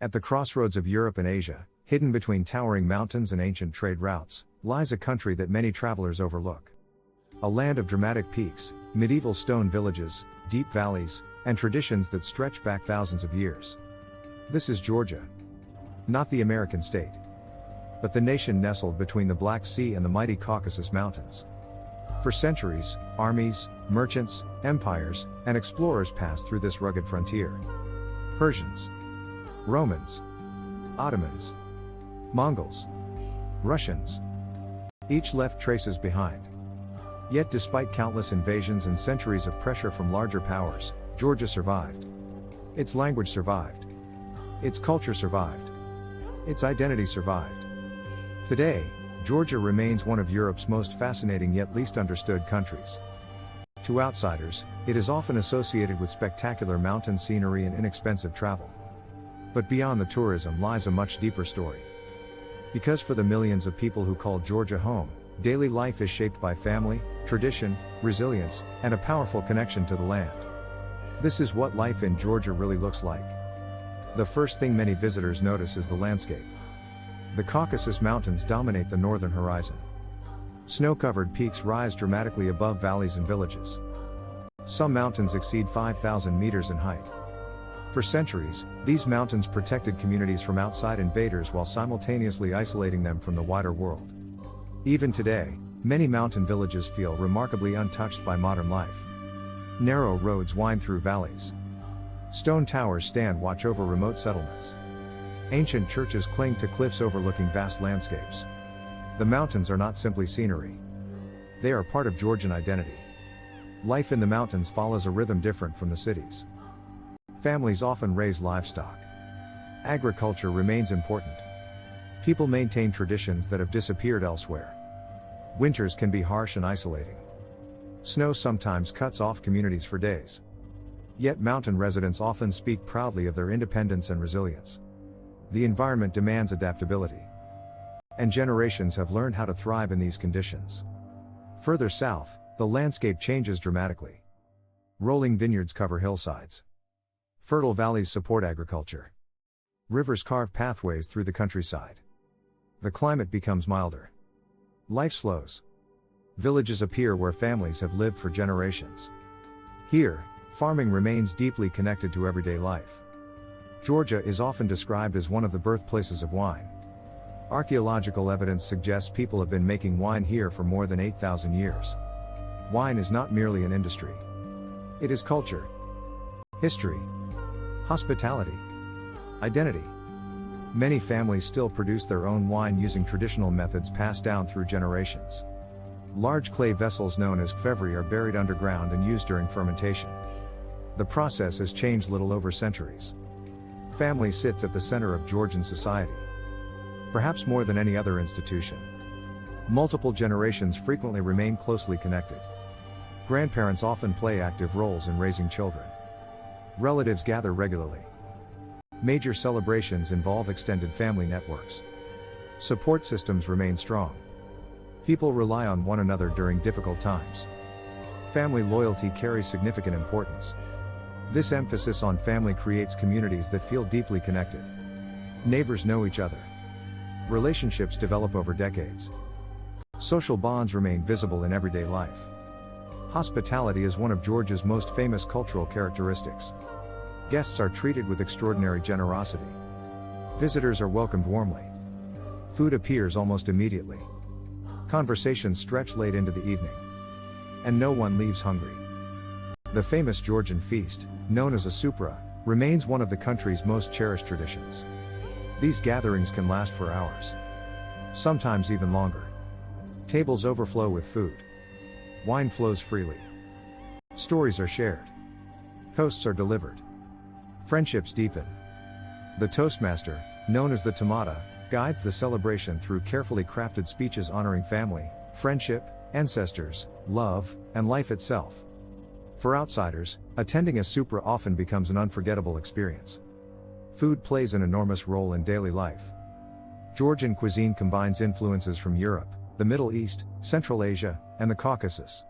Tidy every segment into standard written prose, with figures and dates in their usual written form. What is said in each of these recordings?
At the crossroads of Europe and Asia, hidden between towering mountains and ancient trade routes, lies a country that many travelers overlook. A land of dramatic peaks, medieval stone villages, deep valleys, and traditions that stretch back thousands of years. This is Georgia. Not the American state, but the nation nestled between the Black Sea and the mighty Caucasus Mountains. For centuries, armies, merchants, empires, and explorers passed through this rugged frontier. Persians, Romans, Ottomans, Mongols, Russians. Each left traces behind. Yet despite countless invasions and centuries of pressure from larger powers, Georgia survived. Its language survived. Its culture survived. Its identity survived. Today, Georgia remains one of Europe's most fascinating yet least understood countries. To outsiders, it is often associated with spectacular mountain scenery and inexpensive travel. But beyond the tourism lies a much deeper story. Because for the millions of people who call Georgia home, daily life is shaped by family, tradition, resilience, and a powerful connection to the land. This is what life in Georgia really looks like. The first thing many visitors notice is the landscape. The Caucasus Mountains dominate the northern horizon. Snow-covered peaks rise dramatically above valleys and villages. Some mountains exceed 5,000 meters in height. For centuries, these mountains protected communities from outside invaders while simultaneously isolating them from the wider world. Even today, many mountain villages feel remarkably untouched by modern life. Narrow roads wind through valleys. Stone towers stand watch over remote settlements. Ancient churches cling to cliffs overlooking vast landscapes. The mountains are not simply scenery. They are part of Georgian identity. Life in the mountains follows a rhythm different from the cities. Families often raise livestock. Agriculture remains important. People maintain traditions that have disappeared elsewhere. Winters can be harsh and isolating. Snow sometimes cuts off communities for days. Yet mountain residents often speak proudly of their independence and resilience. The environment demands adaptability. And generations have learned how to thrive in these conditions. Further south, the landscape changes dramatically. Rolling vineyards cover hillsides. Fertile valleys support agriculture. Rivers carve pathways through the countryside. The climate becomes milder. Life slows. Villages appear where families have lived for generations. Here, farming remains deeply connected to everyday life. Georgia is often described as one of the birthplaces of wine. Archaeological evidence suggests people have been making wine here for more than 8,000 years. Wine is not merely an industry. It is culture, history, hospitality, identity. Many families still produce their own wine using traditional methods passed down through generations. Large clay vessels known as kfevri are buried underground and used during fermentation. The process has changed little over centuries. Family sits at the center of Georgian society. Perhaps more than any other institution. Multiple generations frequently remain closely connected. Grandparents often play active roles in raising children. Relatives gather regularly. Major celebrations involve extended family networks. Support systems remain strong. People rely on one another during difficult times. Family loyalty carries significant importance. This emphasis on family creates communities that feel deeply connected. Neighbors know each other. Relationships develop over decades. Social bonds remain visible in everyday life. Hospitality is one of Georgia's most famous cultural characteristics. Guests are treated with extraordinary generosity. Visitors are welcomed warmly. Food appears almost immediately. Conversations stretch late into the evening. And no one leaves hungry. The famous Georgian feast, known as a supra, remains one of the country's most cherished traditions. These gatherings can last for hours. Sometimes even longer. Tables overflow with food. Wine flows freely. Stories are shared. Toasts are delivered. Friendships deepen. The Toastmaster, known as the Tamada, guides the celebration through carefully crafted speeches honoring family, friendship, ancestors, love, and life itself. For outsiders, attending a supra often becomes an unforgettable experience. Food plays an enormous role in daily life. Georgian cuisine combines influences from Europe, the Middle East, Central Asia, and the Caucasus.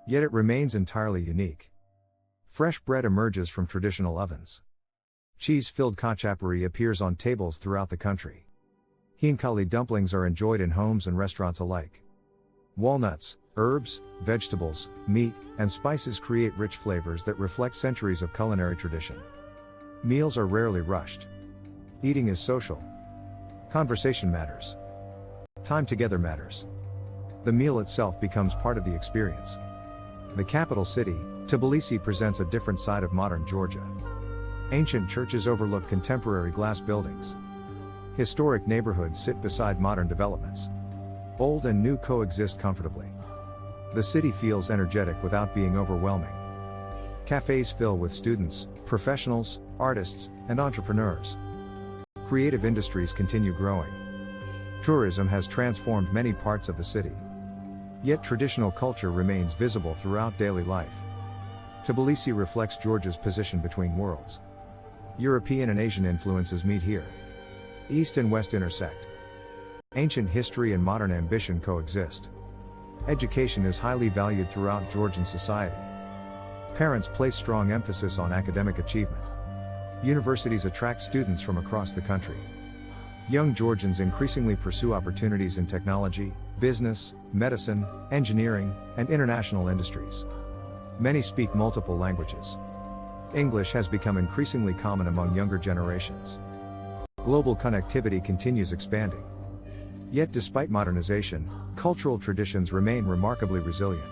Yet it remains entirely unique. Fresh bread emerges from traditional ovens. Cheese-filled khachapuri appears on tables throughout the country. Heenkali dumplings are enjoyed in homes and restaurants alike. Walnuts, herbs, vegetables, meat, and spices create rich flavors that reflect centuries of culinary tradition. Meals are rarely rushed. Eating is social. Conversation matters. Time together matters. The meal itself becomes part of the experience. The capital city, Tbilisi, presents a different side of modern Georgia. Ancient churches overlook contemporary glass buildings. Historic neighborhoods sit beside modern developments. Old and new coexist comfortably. The city feels energetic without being overwhelming. Cafes fill with students, professionals, artists, and entrepreneurs. Creative industries continue growing. Tourism has transformed many parts of the city. Yet traditional culture remains visible throughout daily life. Tbilisi reflects Georgia's position between worlds. European and Asian influences meet here. East and West intersect. Ancient history and modern ambition coexist. Education is highly valued throughout Georgian society. Parents place strong emphasis on academic achievement. Universities attract students from across the country. Young Georgians increasingly pursue opportunities in technology, business, medicine, engineering, and international industries. Many speak multiple languages. English has become increasingly common among younger generations. Global connectivity continues expanding. Yet despite modernization, cultural traditions remain remarkably resilient.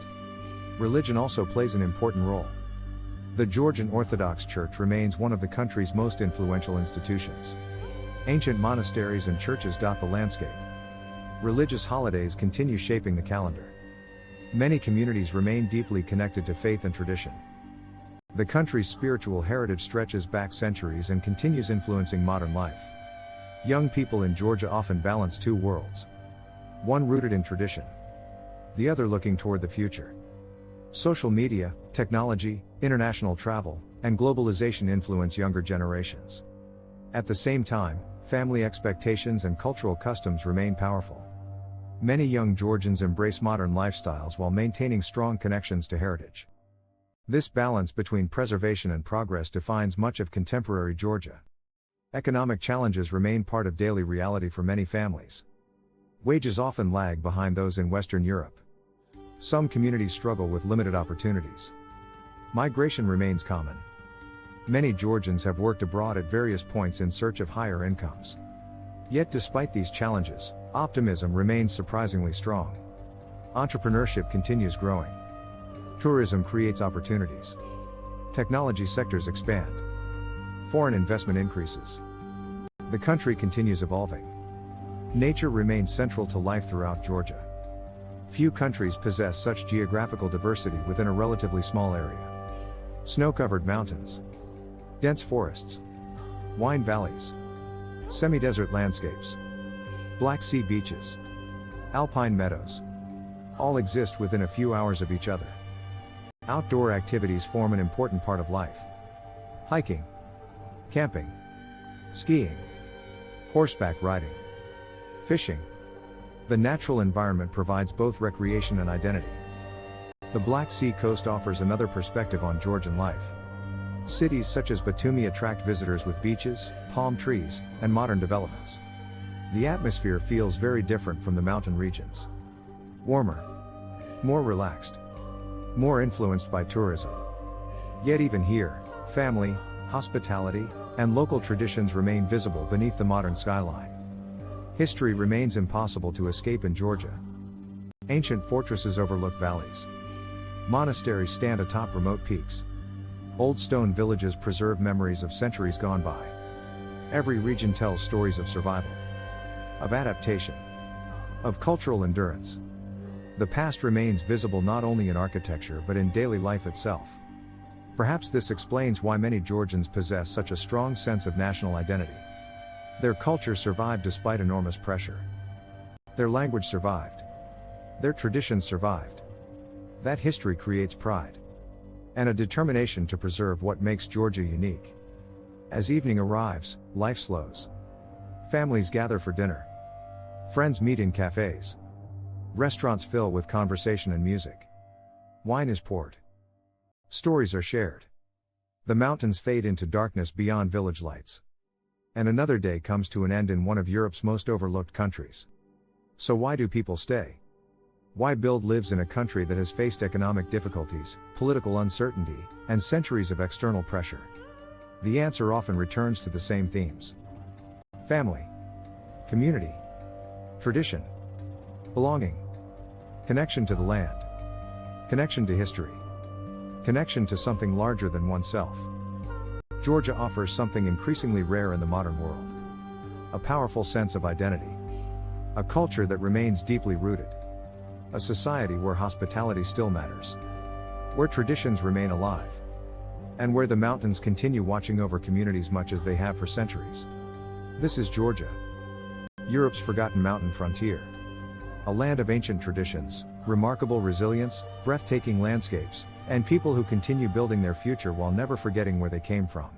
Religion also plays an important role. The Georgian Orthodox Church remains one of the country's most influential institutions. Ancient monasteries and churches dot the landscape. Religious holidays continue shaping the calendar. Many communities remain deeply connected to faith and tradition. The country's spiritual heritage stretches back centuries and continues influencing modern life. Young people in Georgia often balance two worlds. One rooted in tradition. The other looking toward the future. Social media, technology, international travel, and globalization influence younger generations. At the same time, family expectations and cultural customs remain powerful. Many young Georgians embrace modern lifestyles while maintaining strong connections to heritage. This balance between preservation and progress defines much of contemporary Georgia. Economic challenges remain part of daily reality for many families. Wages often lag behind those in Western Europe. Some communities struggle with limited opportunities. Migration remains common. Many Georgians have worked abroad at various points in search of higher incomes. Yet despite these challenges, optimism remains surprisingly strong. Entrepreneurship continues growing. Tourism creates opportunities. Technology sectors expand. Foreign investment increases. The country continues evolving. Nature remains central to life throughout Georgia. Few countries possess such geographical diversity within a relatively small area. Snow-covered mountains. Dense forests. Wine valleys. Semi-desert landscapes. Black Sea beaches. Alpine meadows. All exist within a few hours of each other. Outdoor activities form an important part of life. Hiking. Camping. Skiing. Horseback riding. Fishing. The natural environment provides both recreation and identity. The Black Sea coast offers another perspective on Georgian life. Cities such as Batumi attract visitors with beaches, palm trees, and modern developments. The atmosphere feels very different from the mountain regions. Warmer. More relaxed. More influenced by tourism. Yet even here, family, hospitality, and local traditions remain visible beneath the modern skyline. History remains impossible to escape in Georgia. Ancient fortresses overlook valleys. Monasteries stand atop remote peaks. Old stone villages preserve memories of centuries gone by. Every region tells stories of survival, of adaptation, of cultural endurance. The past remains visible not only in architecture but in daily life itself. Perhaps this explains why many Georgians possess such a strong sense of national identity. Their culture survived despite enormous pressure. Their language survived. Their traditions survived. That history creates pride. And a determination to preserve what makes Georgia unique. As evening arrives, life slows. Families gather for dinner. Friends meet in cafes. Restaurants fill with conversation and music. Wine is poured. Stories are shared. The mountains fade into darkness beyond village lights. And another day comes to an end in one of Europe's most overlooked countries. So why do people stay? Why build lives in a country that has faced economic difficulties, political uncertainty, and centuries of external pressure? The answer often returns to the same themes. Family, community, tradition, belonging, connection to the land, connection to history, connection to something larger than oneself. Georgia offers something increasingly rare in the modern world. A powerful sense of identity. A culture that remains deeply rooted. A society where hospitality still matters. Where traditions remain alive. And where the mountains continue watching over communities much as they have for centuries. This is Georgia, Europe's forgotten mountain frontier. A land of ancient traditions, remarkable resilience, breathtaking landscapes, and people who continue building their future while never forgetting where they came from.